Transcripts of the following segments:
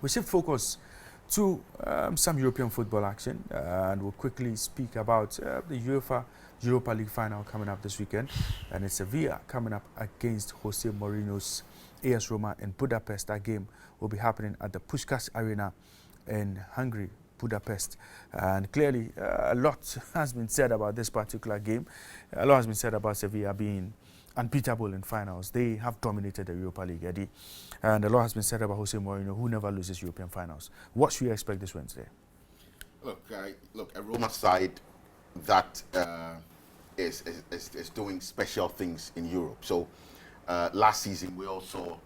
We shift focus to some European football action, and we'll quickly speak about the UEFA Europa League final coming up this weekend, and it's Sevilla coming up against Jose Mourinho's AS Roma in Budapest. That game will be happening at the Puskás Arena in Hungary, Budapest. And clearly, a lot has been said about this particular game. A lot has been said about Sevilla being unbeatable in finals. They have dominated the Europa League, Eddie. And a lot has been said about Jose Mourinho, who never loses European finals. What should we expect this Wednesday? Look, a Roma side that is doing special things in Europe. So last season we all saw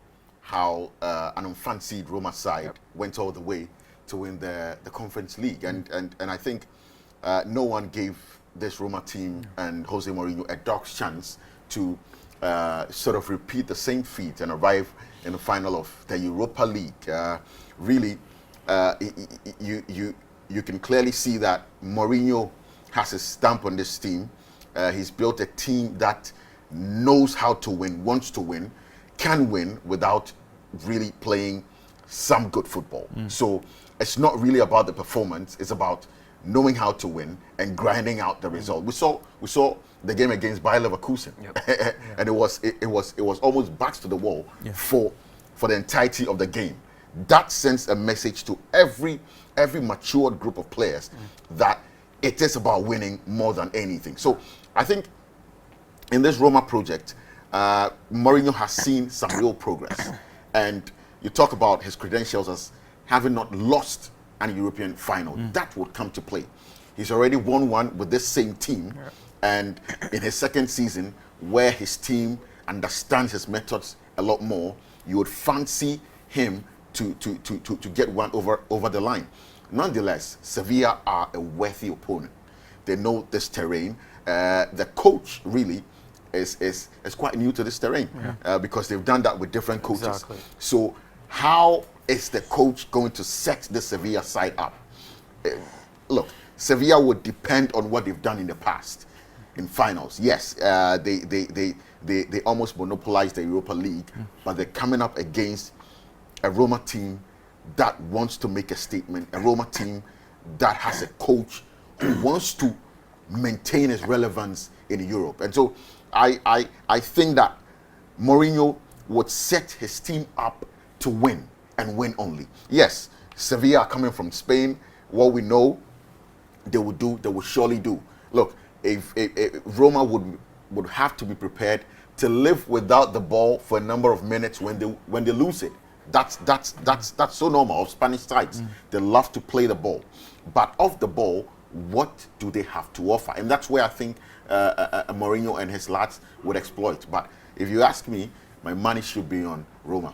how an unfancied Roma side went all the way to win the Conference League, and I think no one gave this Roma team and Jose Mourinho a dog's chance to sort of repeat the same feat and arrive in the final of the Europa League. Really, you can clearly see that Mourinho has his stamp on this team. He's built a team that knows how to win, wants to win, can win without really playing some good football. So it's not really about the performance, it's about knowing how to win and grinding out the result. We saw the game against Bayer Leverkusen, and it was almost backs to the wall for the entirety of the game. That sends a message to every matured group of players that it is about winning more than anything. So I think in this Roma project, Mourinho has seen some real progress, and you talk about his credentials as having not lost an European final. That would come to play. He's already won one with this same team, and in his second season, where his team understands his methods a lot more, you would fancy him to get one over the line. Nonetheless, Sevilla are a worthy opponent. They know this terrain. The coach really is quite new to this terrain because they've done that with different coaches. Exactly. So how is the coach going to set the Sevilla side up? Look, Sevilla would depend on what they've done in the past in finals. Yes, they almost monopolized the Europa League, but they're coming up against a Roma team that wants to make a statement, a Roma team that has a coach who wants to maintain his relevance in Europe. And so I think that Mourinho would set his team up to win and win only. Yes, Sevilla are coming from Spain. What we know they will do, they will surely do. Look, if Roma would have to be prepared to live without the ball for a number of minutes when they lose it. That's so normal of Spanish sides. They love to play the ball, but off the ball, what do they have to offer? And that's where I think Mourinho and his lads would exploit. But if you ask me, my money should be on Roma.